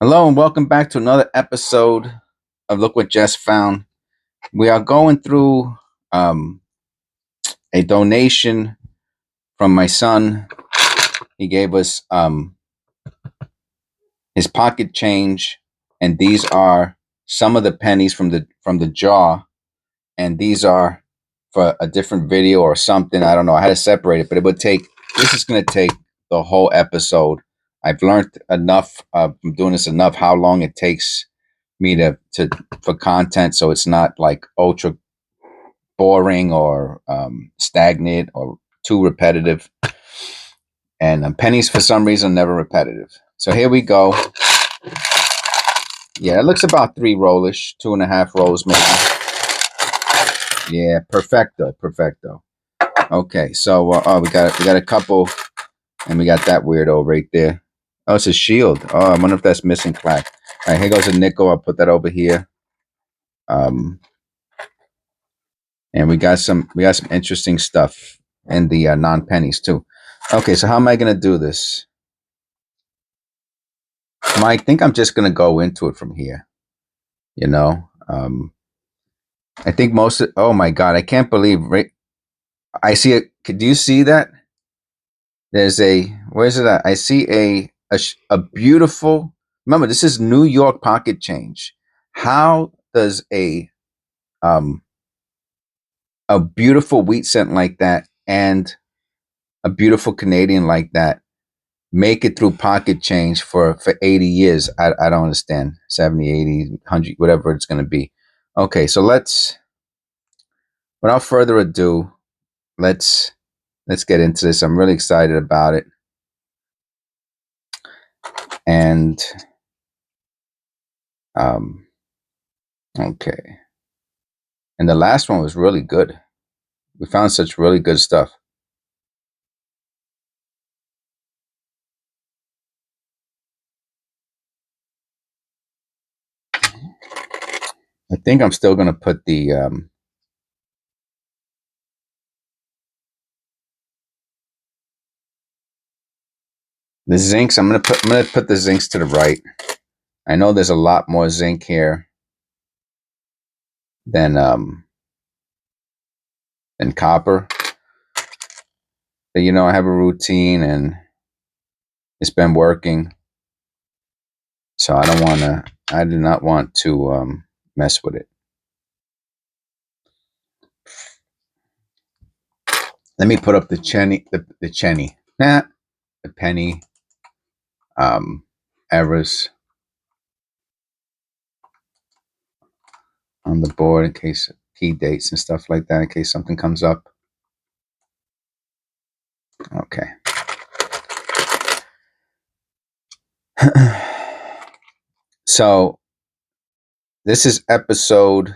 Hello and welcome back to another episode of Look What Just Found. We are going through a donation from my son. He gave us his pocket change, and these are some of the pennies from the jar, and these are for a different video or something. I don't know. I had to separate it, but this is going to take the whole episode. I've learned enough from doing this enough how long it takes me to for content, so it's not like ultra boring or stagnant or too repetitive. And pennies, for some reason, never repetitive. So here we go. Yeah, it looks about 3 rollish, 2.5 rolls maybe. Yeah, perfecto. Okay, so we got a couple, and we got that weirdo right there. Oh, it's a shield. Oh, I wonder if that's missing clack. All right, here goes a nickel. I'll put that over here. And we got some interesting stuff in the non-pennies too. Okay, so how am I gonna do this? I think I'm just gonna go into it from here. You know, I think most of. Oh my God, I can't believe. Right, I see it. Do you see that? There's a. Where's it at? I see a beautiful. Remember, this is New York pocket change. How does a beautiful wheat cent like that and a beautiful Canadian like that make it through pocket change for 80 years? I don't understand. 70, 80, 100, whatever it's going to be. Okay, so without further ado, let's get into this. I'm really excited about it. And okay. And the last one was really good. We found such really good stuff. I think I'm still going to put the zincs. I'm going to put the zincs to the right. I know there's a lot more zinc here than copper. But I have a routine and it's been working. So I do not want to mess with it. Let me put up the penny errors on the board in case key dates and stuff like that, in case something comes up. Okay. So this is episode.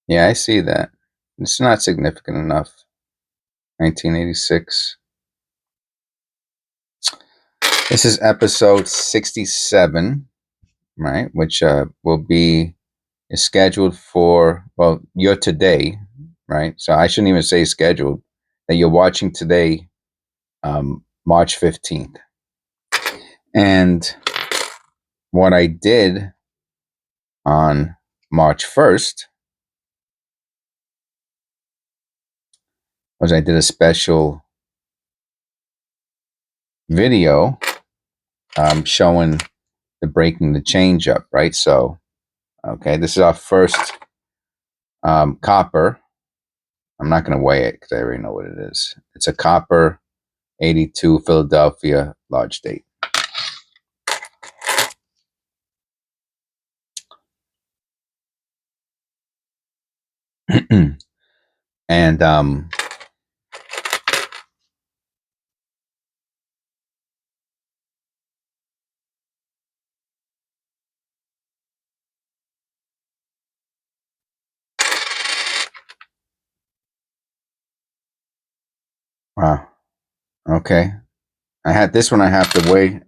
Yeah, I see that. It's not significant enough. 1986. This is episode 67, right? Which is scheduled for, well, you're today, right? So I shouldn't even say scheduled, that you're watching today, March 15th. And what I did on March 1st was I did a special video showing the breaking the change up, right? So, okay, this is our first copper. I'm not going to weigh it because I already know what it is. It's a copper 82 Philadelphia large date. And wow, okay. I had this one. I have to weigh.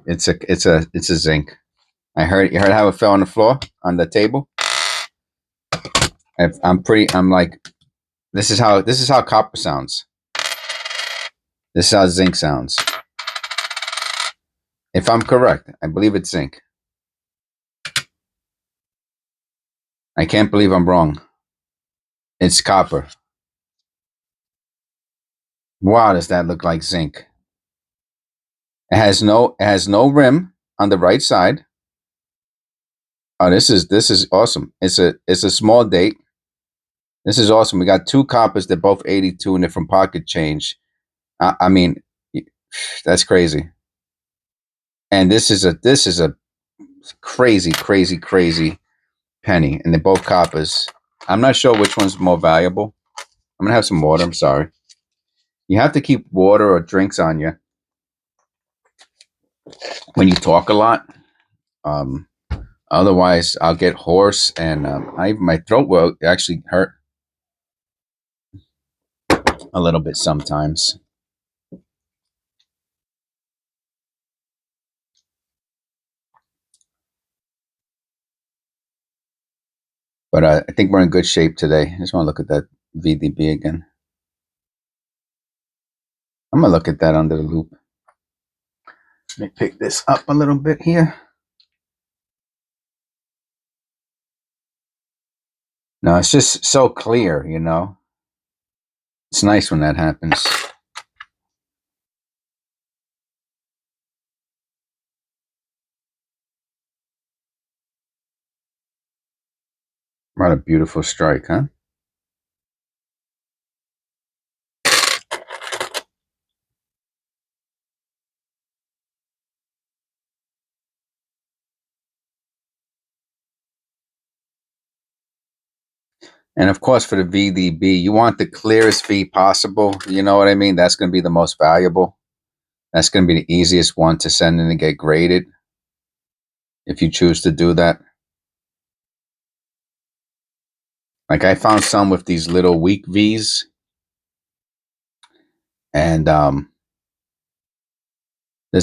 It's a zinc. You heard how it fell on the floor on the table. I'm like, this is how copper sounds. This is how zinc sounds. If I'm correct, I believe it's zinc. I can't believe I'm wrong. It's copper. Wow, does that look like zinc? It has no rim on the right side. Oh, this is awesome. It's a small date. This is awesome. We got two coppers. They're both 82 and they're from pocket change. I mean, that's crazy. And this is a crazy, crazy, crazy penny, and they're both coppers. I'm not sure which one's more valuable. I'm gonna have some water. I'm sorry. You have to keep water or drinks on you when you talk a lot. Um, Otherwise, I'll get hoarse, and my throat will actually hurt a little bit sometimes. But I think we're in good shape today. I just want to look at that VDB again. I'm gonna look at that under the loop. Let me pick this up a little bit here. No, it's just so clear, you know. It's nice when that happens. What a beautiful strike, huh? And of course, for the VDB, you want the clearest V possible. You know what I mean? That's going to be the most valuable. That's going to be the easiest one to send in and get graded if you choose to do that. Like I found some with these little weak V's, and does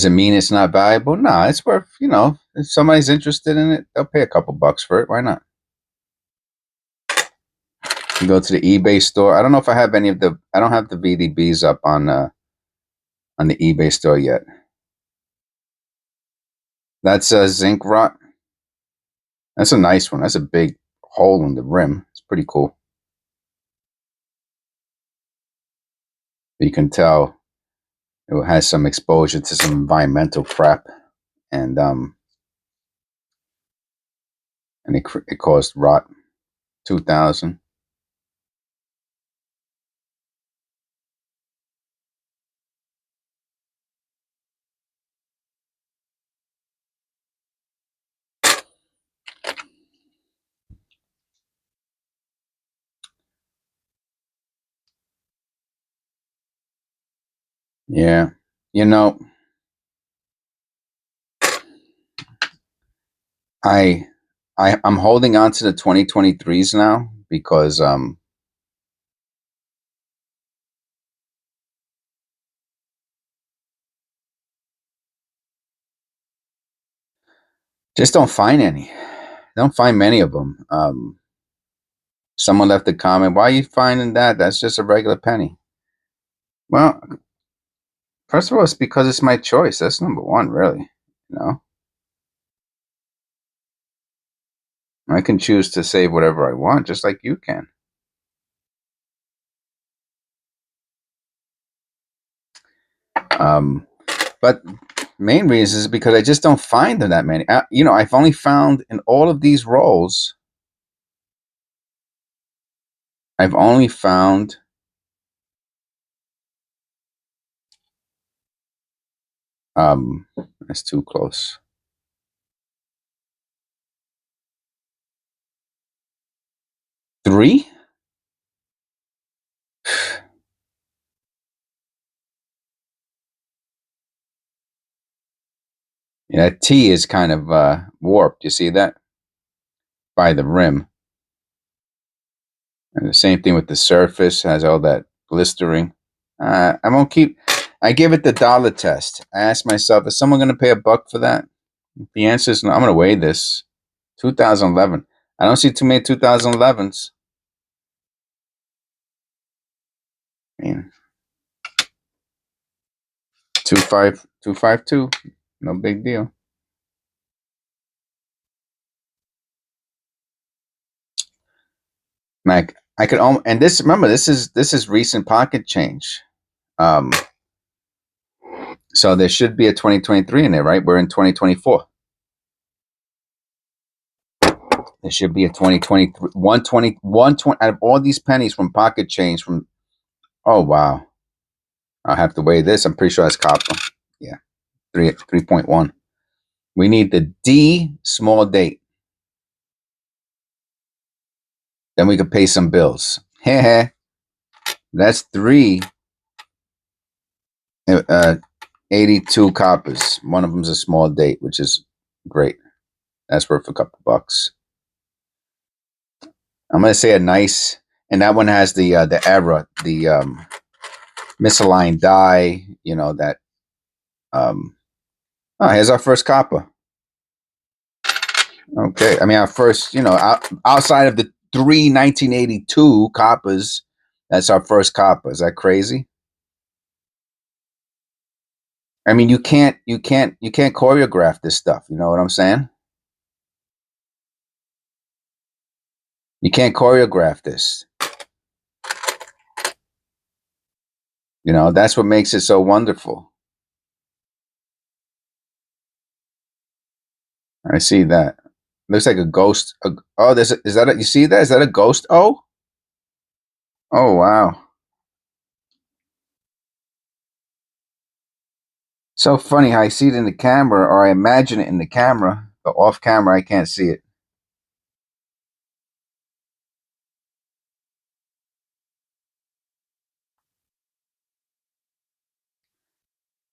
it mean it's not valuable? No, it's worth. You know, if somebody's interested in it, they'll pay a couple bucks for it. Why not? You go to the eBay store. I don't know if I have any of the. I don't have the VDBs up on the eBay store yet. That's a zinc rot. That's a nice one. That's a big hole in the rim. It's pretty cool. You can tell it has some exposure to some environmental crap, and it caused rot. 2000. Yeah, you know, I I'm holding on to the 2023s now because just don't find any. Don't find many of them. Someone left a comment, "Why are you finding that? That's just a regular penny." Well, first of all, it's because it's my choice. That's number one, really. You know, I can choose to save whatever I want, just like you can. Um, but main reason is because I just don't find them that many. You know, I've only found in all of these rolls, I've only found that's too close. 3. Yeah, that T is kind of warped. You see that by the rim, and the same thing with the surface has all that blistering. I won't keep. I give it the dollar test. I ask myself, is someone going to pay a buck for that? The answer is no. I'm going to weigh this. 2011. I don't see too many 2011s. I mean, 25252. No big deal. Mac, I could and this, remember, this is recent pocket change. So there should be a 2023 in there, right? We're in 2024. There should be a 2023, 120, 120 out of all these pennies from pocket change from. Oh wow, I'll have to weigh this. I'm pretty sure that's copper. Yeah, 3.1. We need the D small date. Then we could pay some bills. That's 82 coppers. One of them's a small date, which is great. That's worth a couple bucks. I'm gonna say a nice, and that one has the error, the misaligned die. You know that. Oh, here's our first copper. Okay, I mean our first. Outside of the 1982 coppers, that's our first copper. Is that crazy? I mean, you can't choreograph this stuff. You know what I'm saying? You can't choreograph this. That's what makes it so wonderful. I see that. Looks like a ghost. Oh, is that you see that? Is that a ghost? Oh, wow. So funny how I see it in the camera, or I imagine it in the camera, but off camera I can't see it.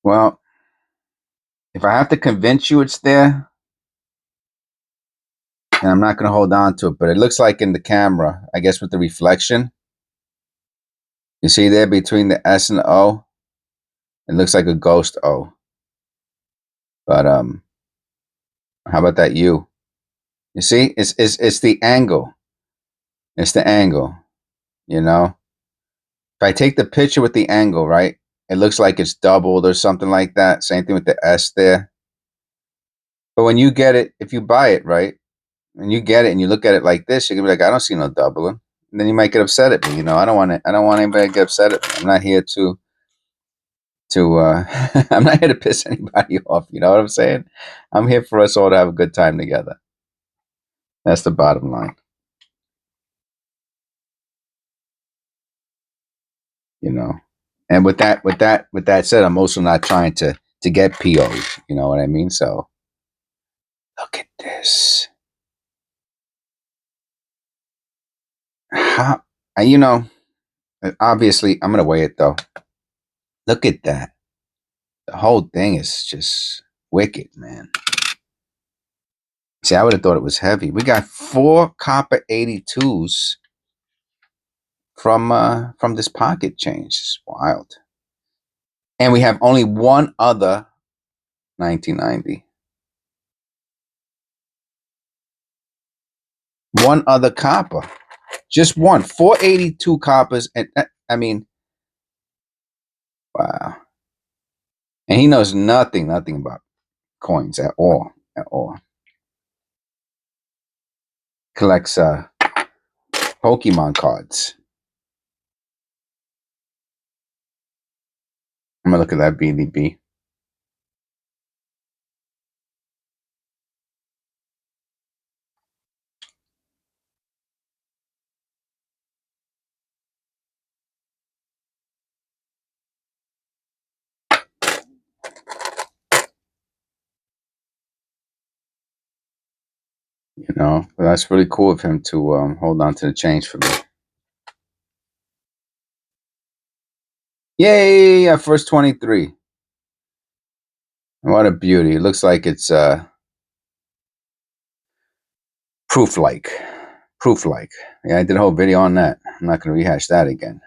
Well, if I have to convince you it's there, and I'm not going to hold on to it, but it looks like in the camera, I guess with the reflection, you see there between the S and the O, it looks like a ghost O. But how about that U? You see, it's the angle. It's the angle. If I take the picture with the angle, right, it looks like it's doubled or something like that. Same thing with the S there. But when you get it, if you buy it, right, and you get it and you look at it like this, you're gonna be like, I don't see no doubling. And then you might get upset at me. I don't want it. I don't want anybody to get upset at me. I'm not here to I'm not here to piss anybody off. You know what I'm saying? I'm here for us all to have a good time together. That's the bottom line. You know. And with that said, I'm also not trying to get POs. You know what I mean? So look at this. How obviously I'm gonna weigh it though. Look at that. The whole thing is just wicked, man. See, I would have thought it was heavy. We got 4 copper 82s from this pocket change. It's wild. And we have only one other 1990. One other copper. Just one. 482 coppers. And I mean, wow. And he knows nothing about coins at all. At all. Collects Pokemon cards. I'm gonna look at that BDB. But that's really cool of him to hold on to the change for me. Yay! First 23. What a beauty. It looks like it's proof-like. Proof-like. Yeah, I did a whole video on that. I'm not going to rehash that again.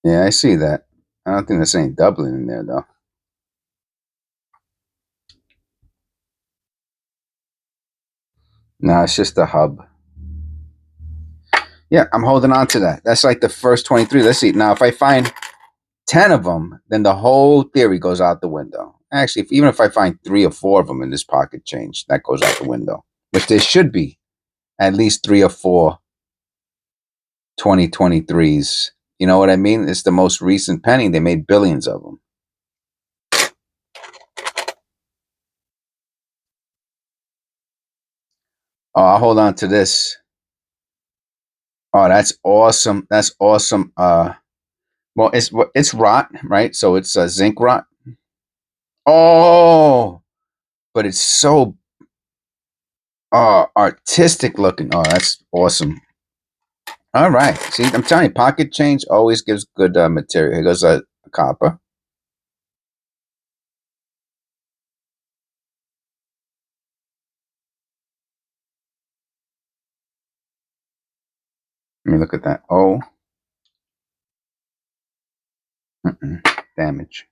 Yeah, I see that. I don't think there's any doubling in there, though. No, it's just a hub. Yeah, I'm holding on to that. That's like the first 23. Let's see. Now, if I find 10 of them, then the whole theory goes out the window. Actually, even if I find 3 or 4 of them in this pocket change, that goes out the window. Which there should be at least 3 or 4 2023s. You know what I mean? It's the most recent penny. They made billions of them. Oh, I'll hold on to this. Oh, that's awesome. That's awesome. Well, it's rot, right? So it's zinc rot. Oh, but it's so artistic looking. Oh, that's awesome. All right. See, I'm telling you, pocket change always gives good material. Here goes a copper. Let me look at that. Oh, damage.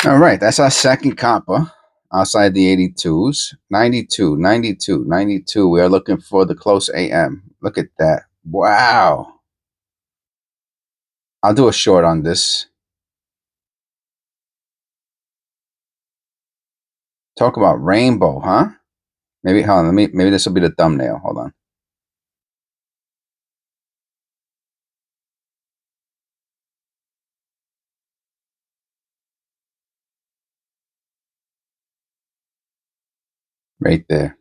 All right. That's our second copper outside the 82s. 92, 92, 92. We are looking for the close AM. Look at that. Wow. I'll do a short on this. Talk about rainbow, huh? Maybe, hold on, maybe this will be the thumbnail. Hold on. Right there.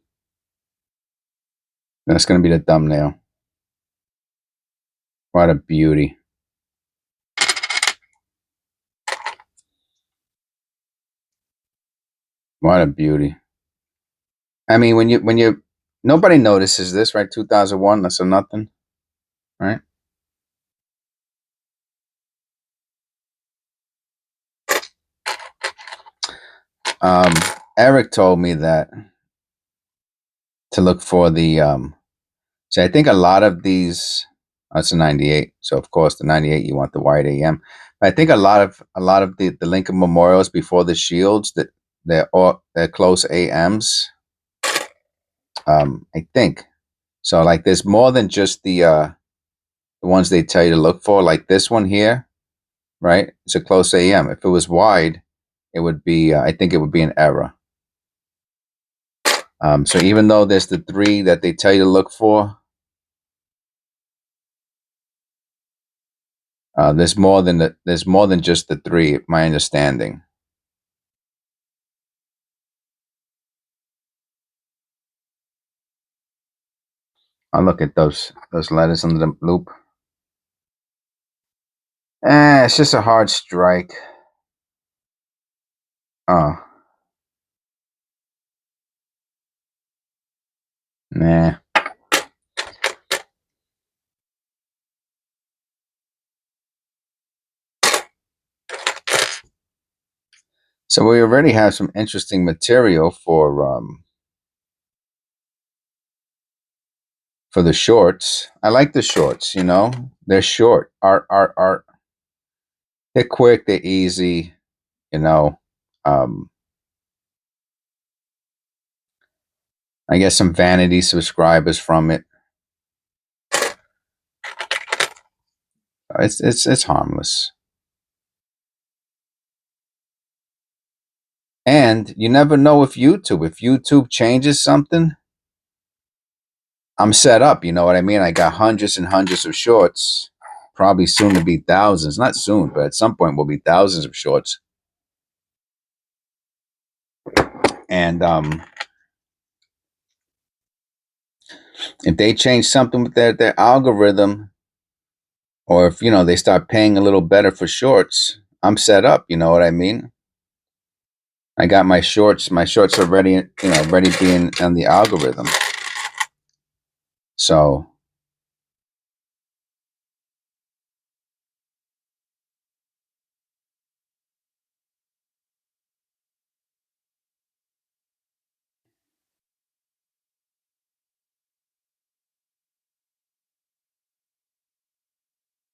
That's going to be the thumbnail. What a beauty. What a beauty. I mean, nobody notices this, right? 2001, that's a nothing, right? Um, Eric told me that to look for the, see, I think a lot of these, that's a 98. So of course the 98, you want the white AM. But I think a lot of the Lincoln Memorials before the Shields, that they're close AMs. I think. So like there's more than just the ones they tell you to look for, like this one here, right? It's a close AM. If it was wide, it would be, I think it would be an error. So even though there's the 3 that they tell you to look for, there's more than just the 3. My understanding. I'll look at those letters under the loop. It's just a hard strike. Oh, nah. So we already have some interesting material for the shorts. I like the shorts. They're short. Art. They're quick. They're easy. You know. Um, I get some vanity subscribers from it. It's harmless. And you never know if YouTube changes something, I'm set up. You know what I mean? I got hundreds and hundreds of shorts. Probably soon to be thousands. Not soon, but at some point will be thousands of shorts. And if they change something with their algorithm, or if they start paying a little better for shorts, I'm set up. You know what I mean? I got my shorts. My shorts are ready. Ready being on the algorithm. So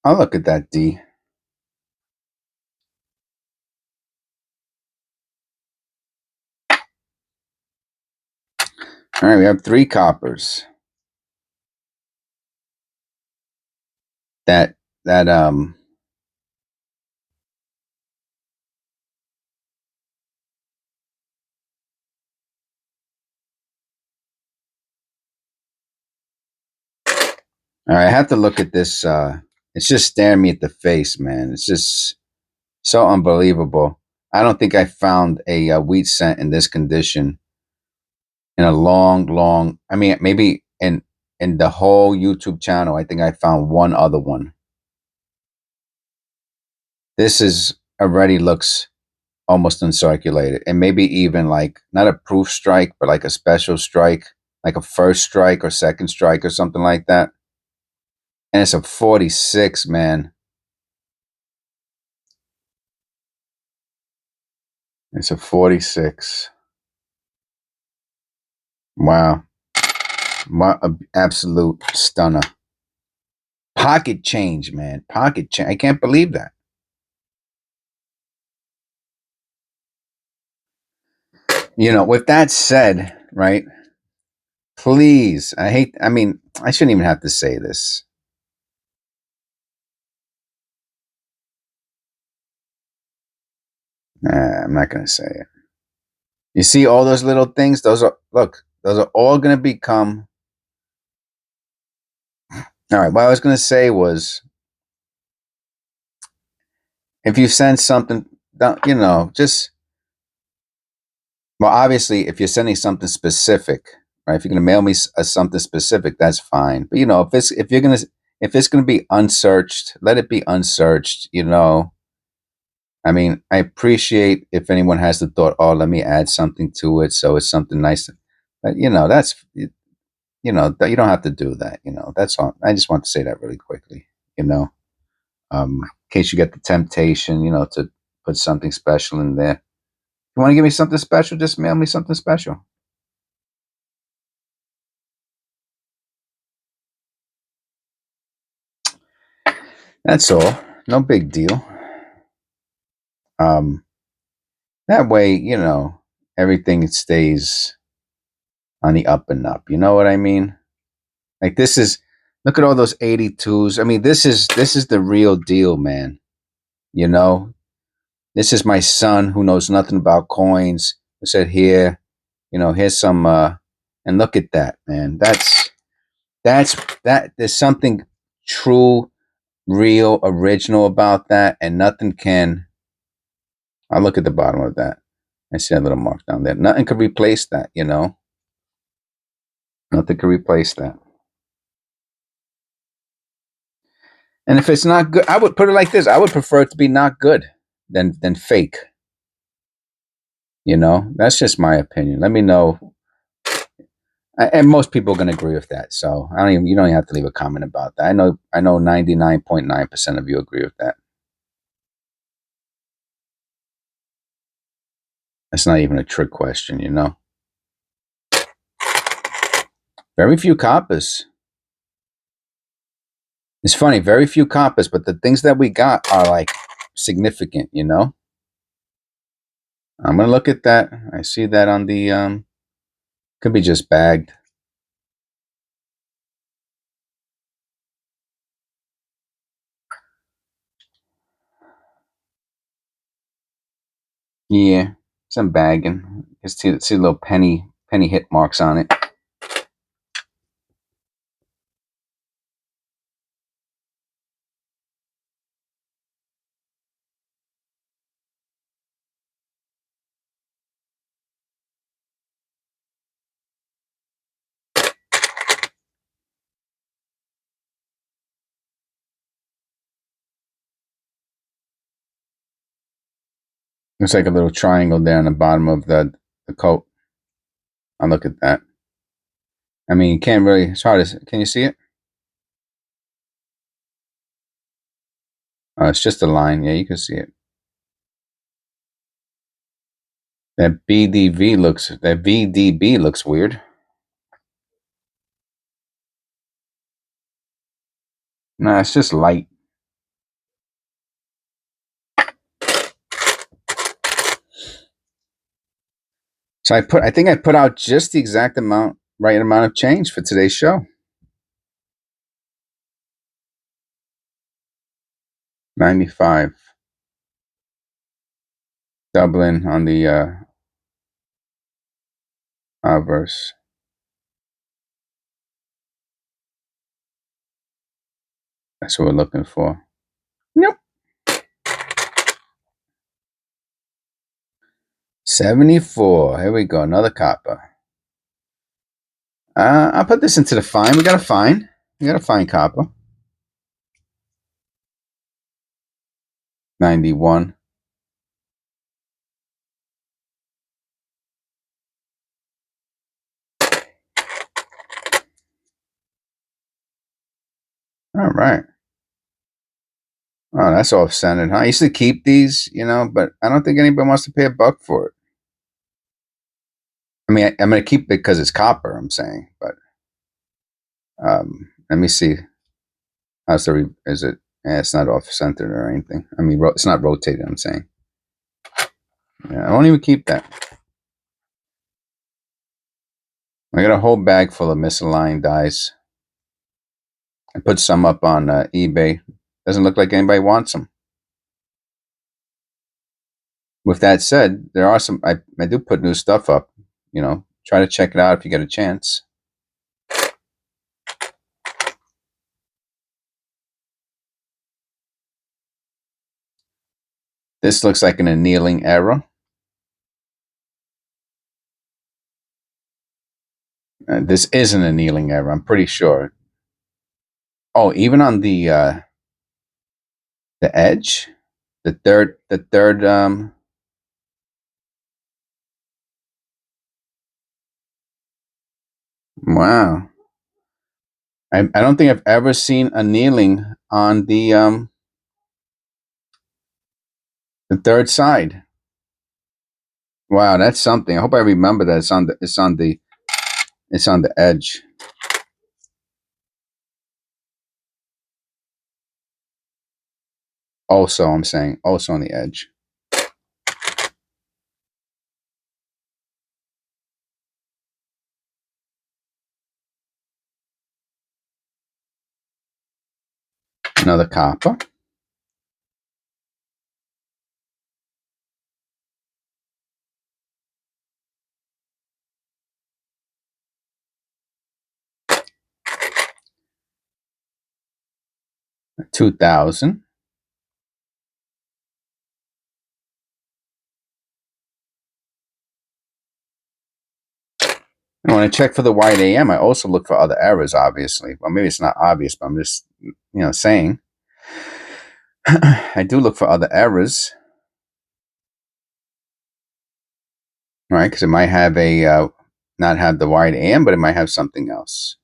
I'll look at that D. All right, we have 3 coppers. that that all right, I have to look at this. It's just staring me at the face, man. It's just so unbelievable. I don't think I found a wheat cent in this condition in a long, long. I mean, maybe in the whole YouTube channel, I think I found one other one. This is already looks almost uncirculated, and maybe even like not a proof strike, but like a special strike, like a first strike or second strike or something like that. And it's a 46, man. It's a 46. Wow. What a absolute stunner. Pocket change, man. Pocket change. I can't believe that. With that said, right? Please, I mean, I shouldn't even have to say this. Nah, I'm not going to say it. You see all those little things? Those are all going to become. All right. What I was going to say was if you send something, just, well, obviously, if you're sending something specific, right? If you're going to mail me something specific, that's fine. But, if it's going to be unsearched, let it be unsearched, I mean, I appreciate if anyone has the thought, oh, let me add something to it. So it's something nice. But, you don't have to do that. That's all. I just want to say that really quickly, in case you get the temptation, to put something special in there. If you want to give me something special, just mail me something special. That's all. No big deal. Um, that way, everything stays on the up and up. You know what I mean? Like look at all those 82s. I mean, this is the real deal, man. You know, this is my son who knows nothing about coins. I said, here, here's some, and look at that, man. That's, that, there's something true, real, original about that, and nothing can, I'll look at the bottom of that. I see that little mark down there. Nothing could replace that. Nothing could replace that. And if it's not good, I would put it like this. I would prefer it to be not good than fake. That's just my opinion. Let me know. And most people are going to agree with that. So you don't even have to leave a comment about that. I know 99.9% of you agree with that. That's not even a trick question. Very few coppers. It's funny, very few coppers, but the things that we got are like significant. I'm going to look at that. I see that on the, could be just bagged. Yeah, some bagging. Just see little penny hit marks on it. Looks like a little triangle there on the bottom of the coat. I'll look at that. I mean, you can't really. It's hard to. Can you see it? Oh, it's just a line. Yeah, you can see it. That VDB looks weird. Nah, it's just light. So I think I put out just the exact right amount of change for today's show. 95. Doubling on the obverse. That's what we're looking for. Nope. 74. Here we go. Another copper. I'll put this into the fine. We got a fine. We got a fine copper. 91. All right. Oh, that's off-centered, huh? I used to keep these, you know, but I don't think anybody wants to pay $1 for it. I mean, I'm going to keep it because it's copper, I'm saying, but let me see. How's the, is it? It's not off-centered or anything. I mean, it's not rotated, I'm saying. Yeah, I won't even keep that. I got a whole bag full of misaligned dies. I put some up on eBay. Doesn't look like anybody wants them. With that said, there are some, I do put new stuff up, you know, try to check it out if you get a chance. This looks like an annealing error. This is an annealing error, I'm pretty sure. Oh, even on the edge, the third wow. I don't think I've ever seen annealing on the third side. Wow, that's something. I hope I remember that it's on the edge. Also, I'm saying also on the edge. Another copper. $2,000. And when I check for the white AM, I also look for other errors, obviously. Well, maybe it's not obvious, but I'm just, saying. I do look for other errors, right? Because it might have not have the white AM, but it might have something else.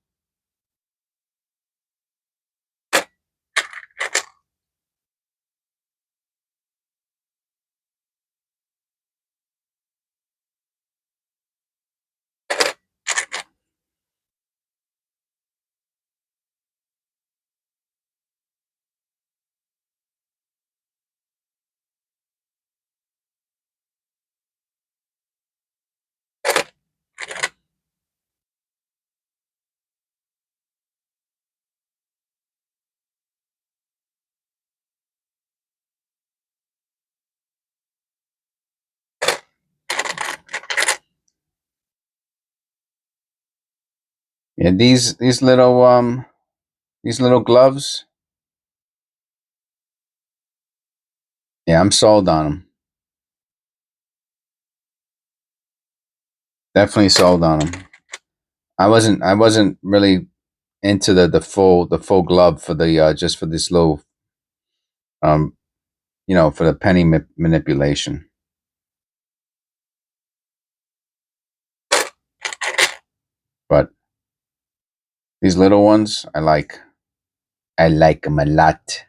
Yeah, these little gloves. Yeah, I'm sold on them. Definitely sold on them. I wasn't really into the full glove for the just for this little um for the penny manipulation. But these little ones, I like. I like them a lot.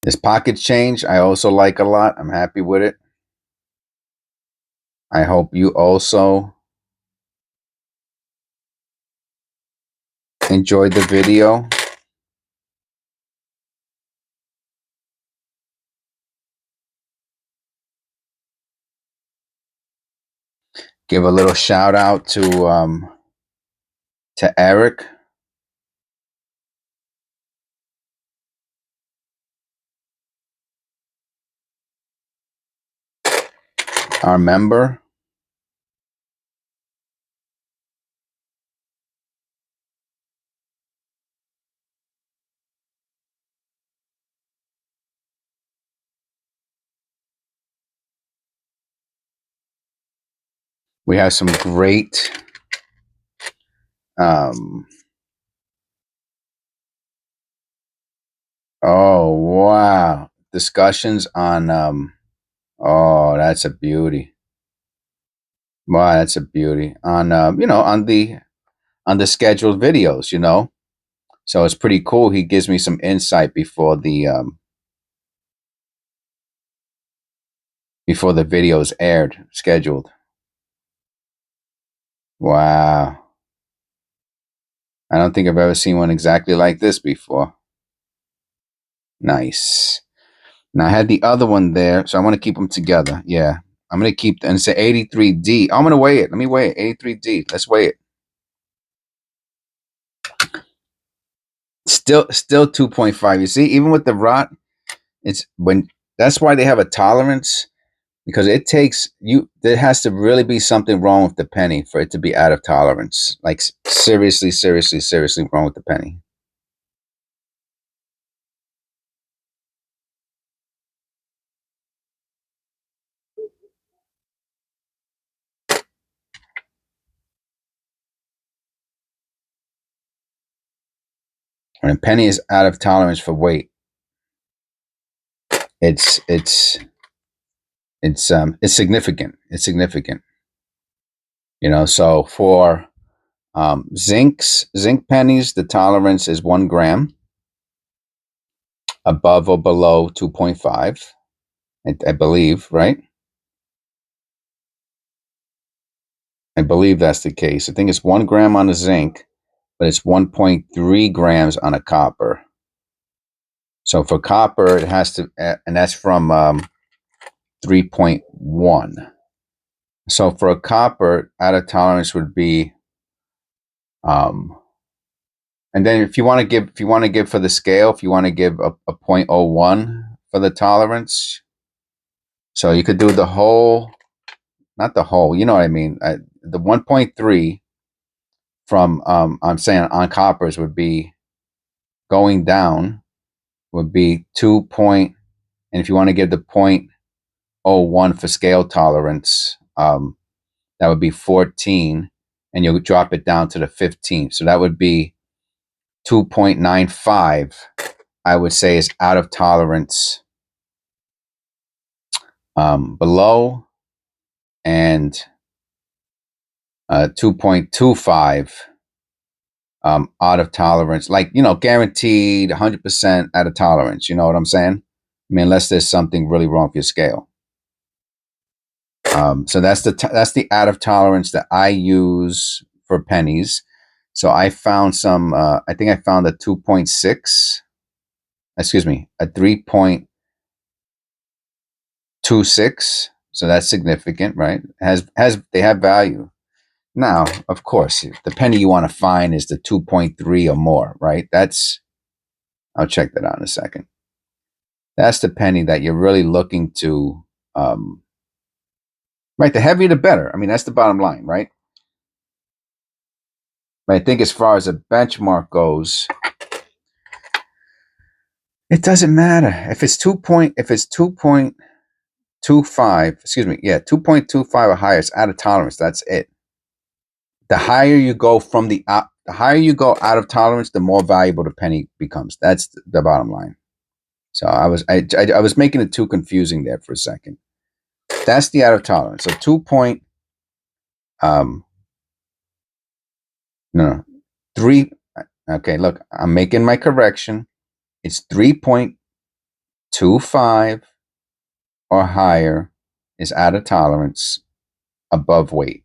This pocket change, I also like a lot. I'm happy with it. I hope you also enjoyed the video. Give a little shout out to Eric. Our member. We have some great oh wow, discussions on oh, that's a beauty. Wow, that's a beauty. On on the scheduled videos, So it's pretty cool. He gives me some insight before the videos aired, scheduled. Wow. I don't think I've ever seen one exactly like this before. Nice. Now I had the other one there, so I want to keep them together. Yeah. I'm going to keep, and it's an 83D. I'm going to weigh it. Let me weigh it. 83D. Let's weigh it. Still 2.5. You see, even with the rot, that's why they have a tolerance, because it takes you, there has to really be something wrong with the penny for it to be out of tolerance. Like seriously, seriously, seriously wrong with the penny. When a penny is out of tolerance for weight, it's it's significant. It's significant. So for zinc pennies, the tolerance is 1 gram, above or below 2.5. I believe, right? I believe that's the case. I think it's 1 gram on a zinc, but it's 1.3 grams on a copper. So for copper, it has to, and that's from 3.1. So for a copper, out of tolerance would be, and then if you want to give for the scale, if you want to give a 0.01 for the tolerance, so you could do the whole, not the whole, you know what I mean? The 1.3 from, I'm saying on coppers would be going down, would be 2 point, and if you want to give the 0.01 for scale tolerance, that would be 14, and you'll drop it down to the 15. So that would be 2.95, I would say, is out of tolerance below, and 2.25 out of tolerance, like, guaranteed 100% out of tolerance. You know what I'm saying? I mean, unless there's something really wrong with your scale. So that's the out of tolerance that I use for pennies. So I found some. I think I found a 2.6. Excuse me, a 3.26. So that's significant, right? Has they have value. Now, of course, the penny you want to find is the 2.3 or more, right? I'll check that out in a second. That's the penny that you're really looking to, right? The heavier, the better. I mean, that's the bottom line, right? But I think as far as a benchmark goes, it doesn't matter if it's 2.25. Excuse me, yeah, 2.25 or higher. It's out of tolerance. That's it. The higher you go the higher you go out of tolerance, the more valuable the penny becomes. That's the bottom line. So I was making it too confusing there for a second. That's the out of tolerance. So 2 point no 3. Okay, look, I'm making my correction. It's 3.25 or higher is out of tolerance, above weight.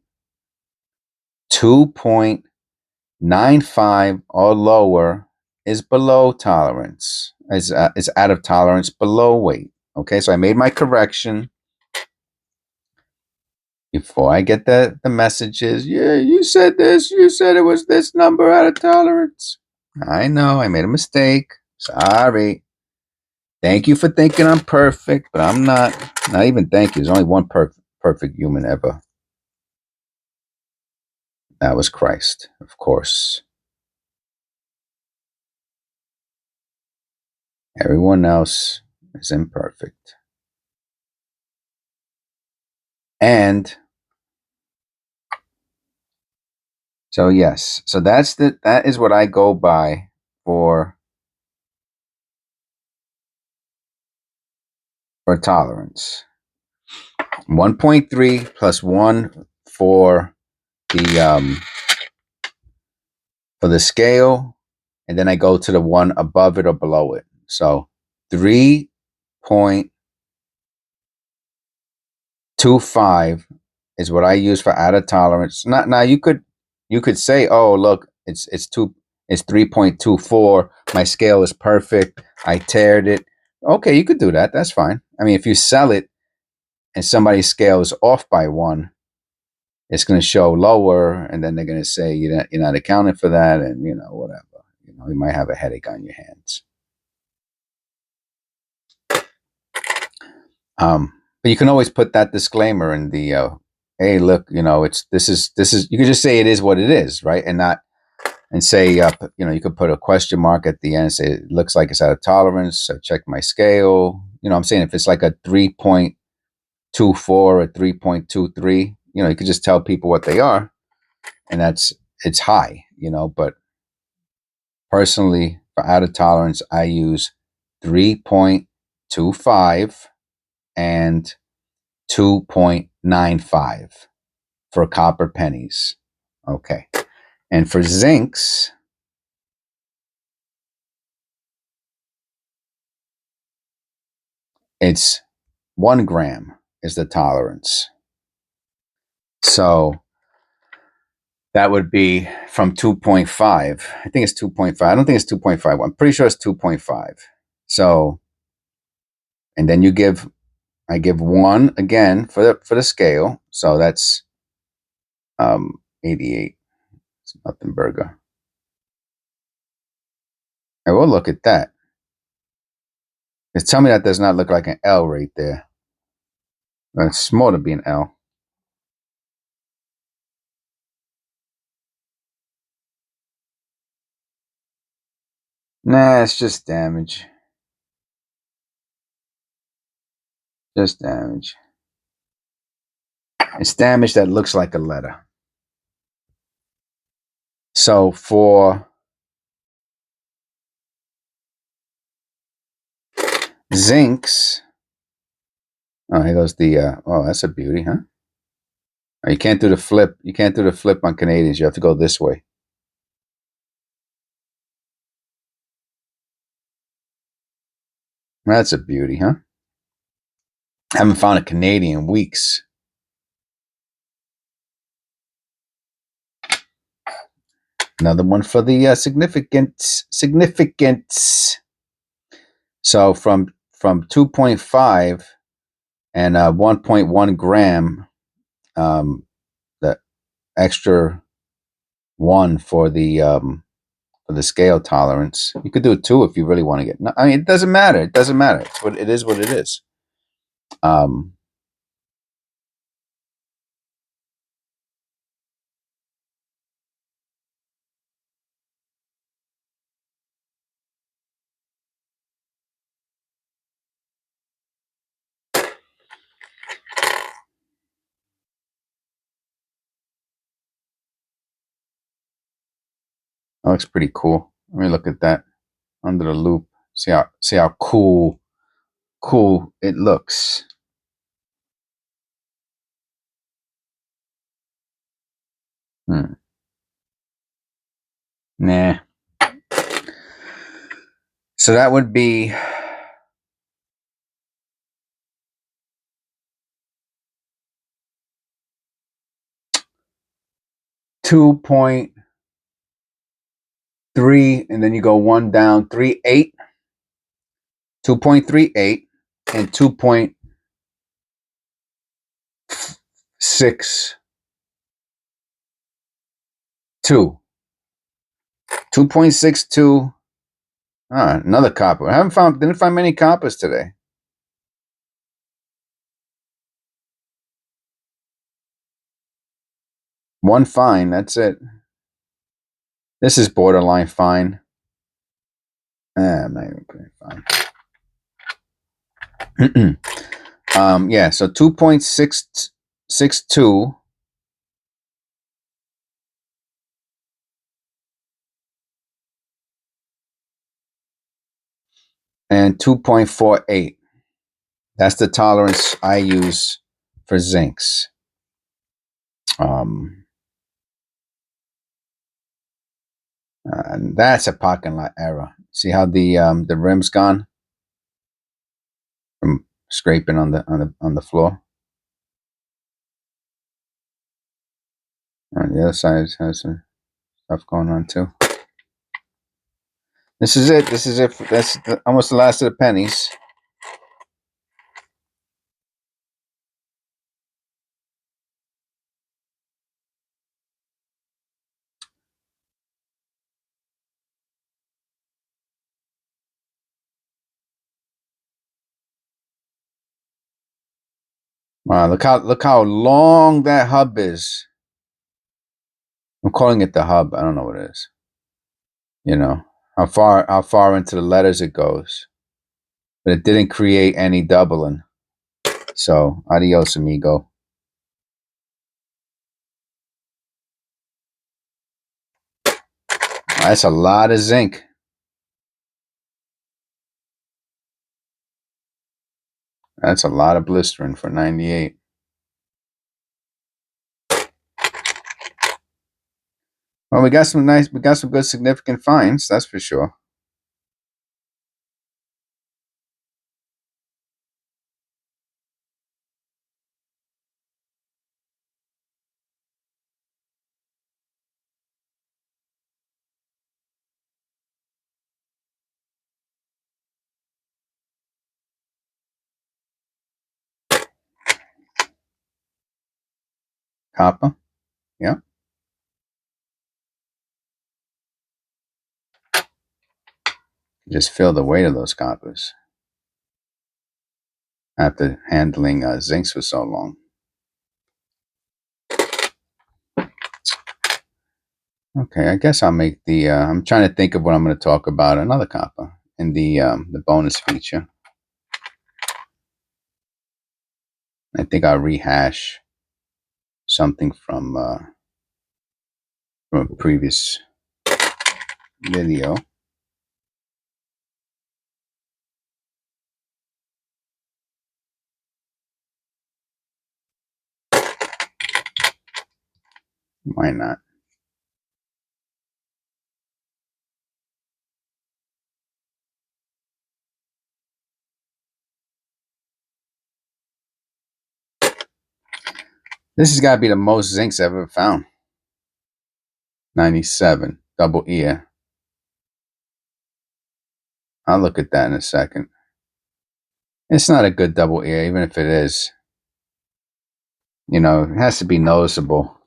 2.95 or lower is below tolerance. Is out of tolerance, below weight. Okay, so I made my correction. before I get the messages. Yeah, you said this. You said it was this number out of tolerance. I know I made a mistake. Sorry. Thank you for thinking I'm perfect, but I'm not. Not even thank you. There's only one perfect human ever. That was Christ, of course. Everyone else is imperfect. And so yes, so that is what I go by for tolerance. 1.3 plus 1 the for the scale, and then I go to the one above it or below it. So 3.25 is what I use for out of tolerance. Now you could say, oh look, it's 3.24. My scale is perfect. I teared it. Okay, you could do that. That's fine. I mean, if you sell it and somebody's scale is off by 1, it's going to show lower, and then they're going to say you're not accounting for that, and whatever. You might have a headache on your hands. But you can always put that disclaimer in the hey, look, this is you could just say it is what it is, right? And say you could put a question mark at the end and say it looks like it's out of tolerance. So check my scale. I'm saying if it's like a 3.24 or 3.23, you could just tell people what they are, and it's high, but personally, for out of tolerance, I use 3.25 and 2.95 for copper pennies. Okay. And for zincs, it's 1 gram is the tolerance. So that would be from 2.5. I think it's 2.5. I don't think it's 2.5. I'm pretty sure it's 2.5. So, and then I give 1 again for the scale. So that's 88. It's nothing burger. I will look at that. Just tell me that does not look like an L right there. It's more to be an L. Nah, it's just damage. Just damage. It's damage that looks like a letter. So for zincs, oh, here goes the, oh, that's a beauty, huh? Oh, you can't do the flip. You can't do the flip on Canadians. You have to go this way. That's a beauty, huh? I haven't found a Canadian in weeks. Another one for the significance. So from 2.5 and 1.1 gram, the extra 1 for the scale tolerance. You could do it 2 if you really want to get. No, I mean, it doesn't matter. It doesn't matter. It's what it is. What it is. That looks pretty cool. Let me look at that under the loop. See how cool it looks. Nah. So that would be 2.3, and then you go 1 down, 3.8, 2.38, and 2.7 2. 2.62. Another copper. Didn't find many coppers today. One fine, that's it. This is borderline fine. I'm not even putting fine. Yeah, so 2.662 and 2.48. That's the tolerance I use for zincs. And that's a parking lot error. See how the rim's gone from scraping on the floor. On the other side has some stuff going on too. This is it. That's almost the last of the pennies. Wow, look how long that hub is. I'm calling it the hub. I don't know what it is. You know, how far into the letters it goes. But it didn't create any doubling. So adios, amigo. That's a lot of zinc. That's a lot of blistering for 98. Well, we got some good significant finds, that's for sure. Copper, yeah. Just feel the weight of those coppers after handling zincs for so long. Okay, I guess I'll make the. I'm trying to think of what I'm going to talk about. Another copper in the bonus feature. I think I'll rehash something from a previous video. Why not? This has got to be the most zincs I've ever found. 97, double ear. I'll look at that in a second. It's not a good double ear, even if it is. You know, it has to be noticeable.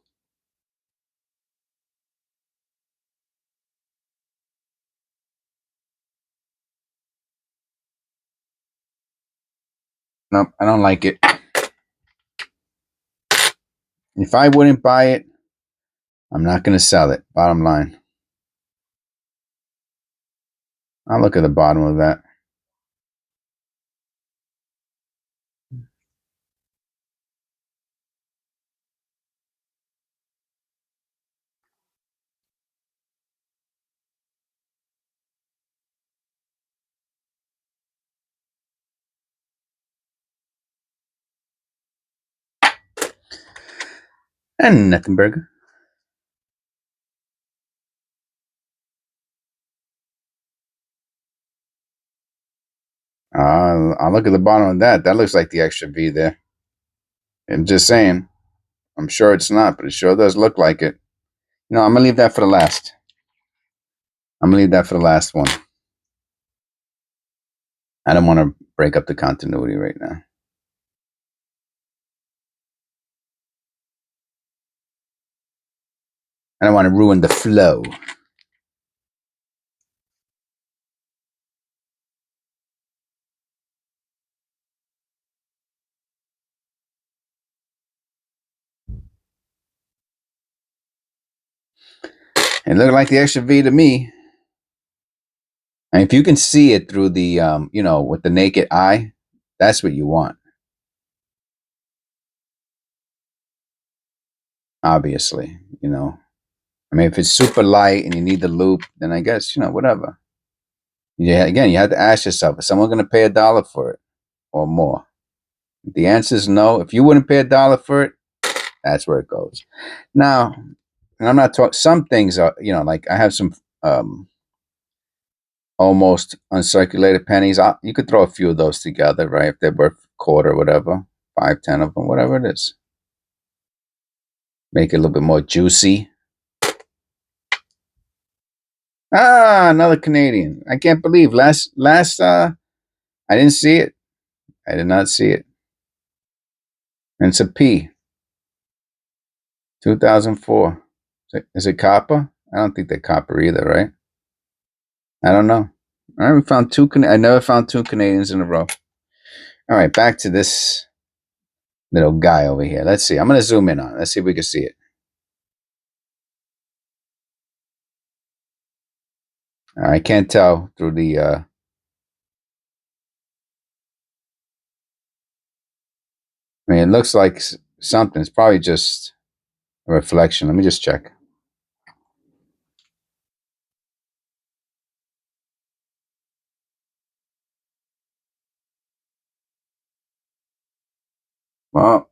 Nope, I don't like it. If I wouldn't buy it, I'm not going to sell it. Bottom line. I'll look at the bottom of that. And nothing burger. I'll look at the bottom of that. That looks like the extra V there. I'm just saying. I'm sure it's not, but it sure does look like it. You know, I'm going to leave that for the last. I'm going to leave that for the last one. I don't want to break up the continuity right now. I don't want to ruin the flow. It looked like the extra V to me. And if you can see it through the, with the naked eye, that's what you want. Obviously, I mean, if it's super light and you need the loop, then I guess, whatever. Yeah, again, you have to ask yourself, is someone going to pay $1 for it or more? If the answer is no. If you wouldn't pay $1 for it, that's where it goes. Now, and I'm not talking, some things are, like I have some almost uncirculated pennies. You could throw a few of those together, right? If they're worth a quarter or whatever, 5, 10 of them, whatever it is. Make it a little bit more juicy. Ah, another Canadian. I can't believe last I didn't see it. I did not see it. And it's a P. 2004. Is it copper? I don't think they're copper either, right? I don't know. All right, we found two. I never found two Canadians in a row. All right, back to this little guy over here. Let's see. I'm going to zoom in on it. Let's see if we can see it. I can't tell through the. I mean, it looks like something. It's probably just a reflection. Let me just check. Well,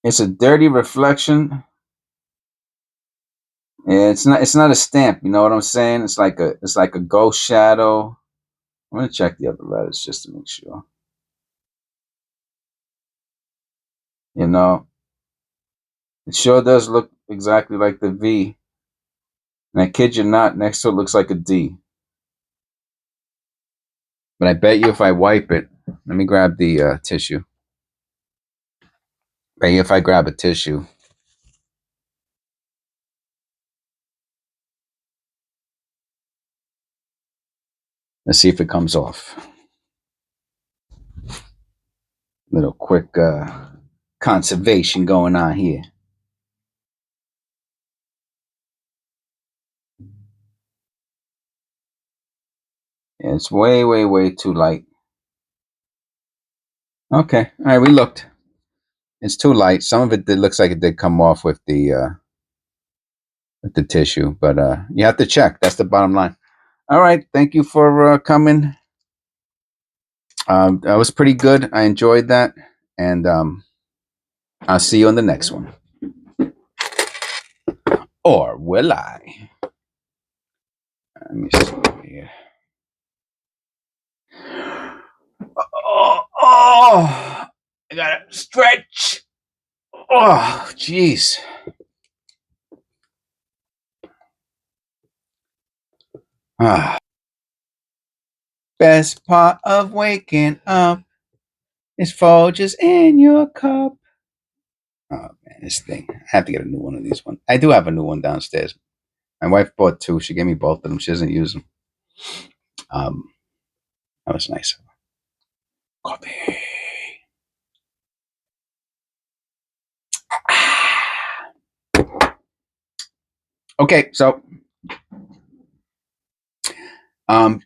it's a dirty reflection. It's not. It's not a stamp. You know what I'm saying? It's like a ghost shadow. I'm gonna check the other letters just to make sure. It sure does look exactly like the V. And I kid you not, next to it looks like a D. But I bet you if I wipe it, let me grab the tissue. Bet you if I grab a tissue, let's see if it comes off. Little quick conservation going on here. Yeah, it's way, way, way too light. Okay, all right, we looked. It's too light. Some of it looks like it did come off with the tissue, but you have to check. That's the bottom line. All right, thank you for coming. That was pretty good. I enjoyed that, and I'll see you on the next one. Or will I? Let me see here. Oh, I gotta stretch. Oh, jeez. Ah. Best part of waking up is Folgers in your cup. Oh man, this thing. I have to get a new one of these ones. I do have a new one downstairs. My wife bought two. She gave me both of them. She doesn't use them. That was nice. Coffee. Okay, so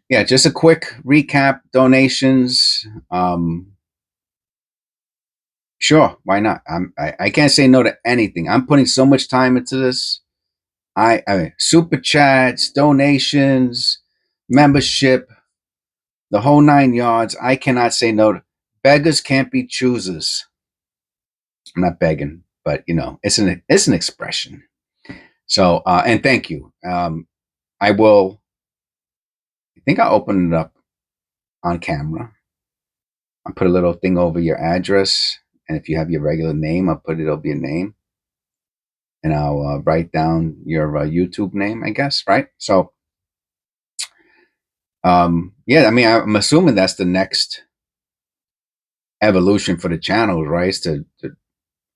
yeah, just a quick recap. Donations. Sure, why not? I can't say no to anything. I'm putting so much time into this. I mean, super chats, donations, membership, the whole 9 yards. I cannot say no to. Beggars can't be choosers. I'm not begging, but it's an expression. So and thank you. I will. I think I'll open it up on camera. I'll put a little thing over your address, and if you have your regular name, I'll put it over your name, and I'll write down your YouTube name, I guess, right? So, yeah, I mean, I'm assuming that's the next evolution for the channel, right? Is to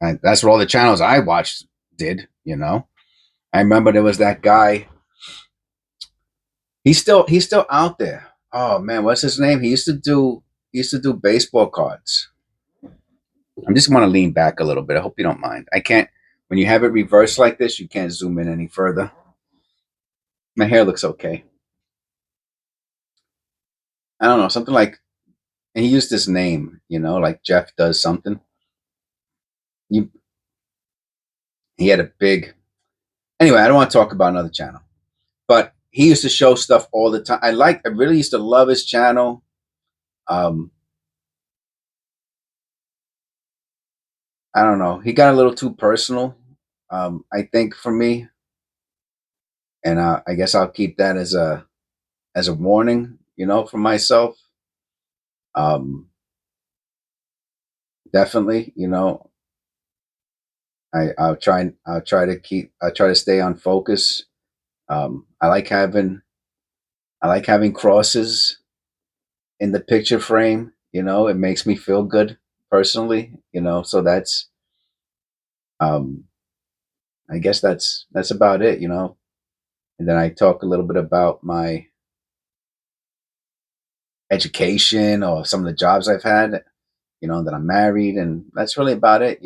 And that's what all the channels I watched did, you know. I remember there was that guy. He's still out there. Oh man, what's his name? He used to do baseball cards. I'm just want to lean back a little bit. I hope you don't mind. I can't when you have it reversed like this, you can't zoom in any further. My hair looks okay. I don't know, something like and he used his name, like Jeff does something. You he had a big anyway, I don't want to talk about another channel. But he used to show stuff all the time. I really used to love his channel. Um, I don't know. He got a little too personal, I think, for me, and I guess I'll keep that as a warning, for myself. Um, Definitely, I'll try to stay on focus. I like having crosses in the picture frame. It makes me feel good personally. So um, I guess that's about it. And then I talk a little bit about my education or some of the jobs I've had, that I'm married, and that's really about it.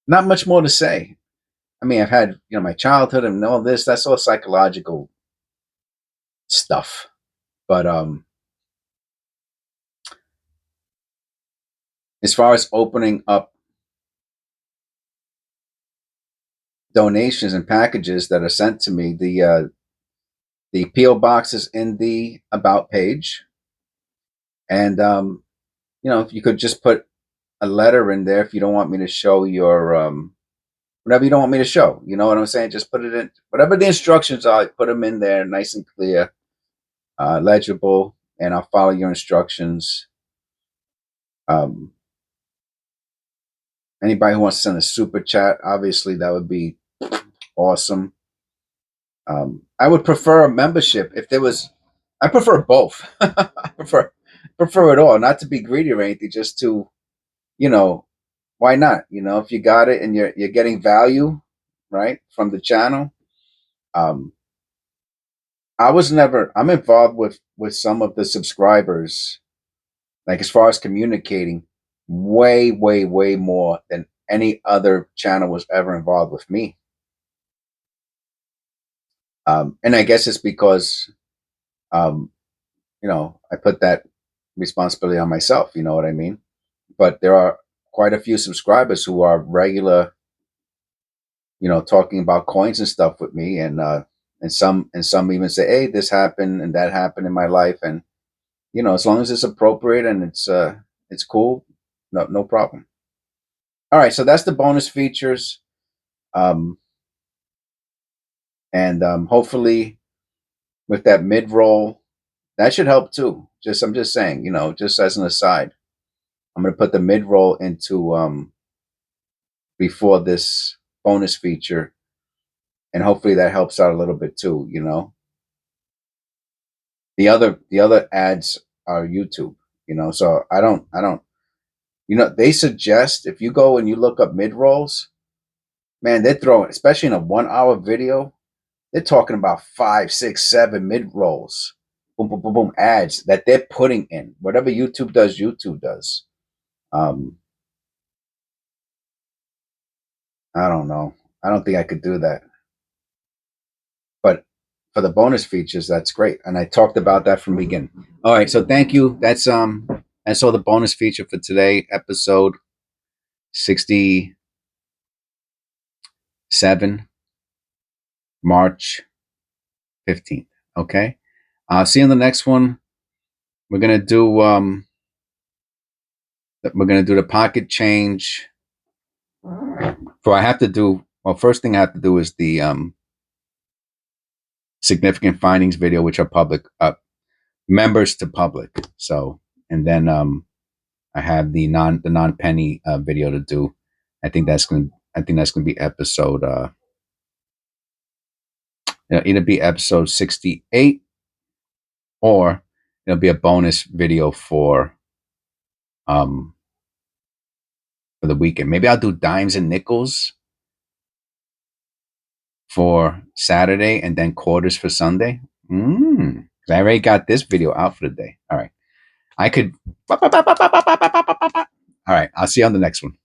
Not much more to say. I mean, I've had, my childhood and all this, that's all psychological stuff. But as far as opening up donations and packages that are sent to me, the PO box is in the about page, and if you could just put a letter in there if you don't want me to show your whatever you don't want me to show. You know what I'm saying? Just put it in whatever the instructions are. Put them in there, nice and clear, legible, and I'll follow your instructions. Um, Anybody who wants to send a super chat, obviously that would be awesome. I would prefer a membership if there was. I prefer both. I prefer it all. Not to be greedy or anything, just to you know why not? If you got it and you're getting value, right, from the channel. Um, I'm involved with some of the subscribers, like as far as communicating, way, way, way more than any other channel was ever involved with me. And I guess it's because, um, I put that responsibility on myself. You know what I mean? But there are quite a few subscribers who are regular, talking about coins and stuff with me, and some even say, "Hey, this happened and that happened in my life," and as long as it's appropriate and it's cool, no problem. All right, so that's the bonus features, um, and hopefully with that mid roll, that should help too. I'm just saying, just as an aside, I'm going to put the mid roll into before this bonus feature, and hopefully that helps out a little bit too. The other ads are YouTube, so I don't. They suggest if you go and you look up mid rolls, man, they're throwing, especially in a 1 hour video, they're talking about 5, 6, 7 mid rolls, boom, boom, boom, boom, ads that they're putting in. Whatever YouTube does, YouTube does. Um, I don't know. I don't think I could do that. But for the bonus features, that's great. And I talked about that from the beginning. All right, so thank you. That's all the bonus feature for today, episode 67, March 15th. Okay. See you in the next one. We're gonna do the pocket change. I have to do first thing I have to do is the significant findings video, which are public, members to public. So, and then I have the non penny video to do. I think that's gonna be episode either be episode 68, or it'll be a bonus video for for the weekend. Maybe I'll do dimes and nickels for Saturday and then quarters for Sunday. I already got this video out for the day. All right. I could. All right. I'll see you on the next one.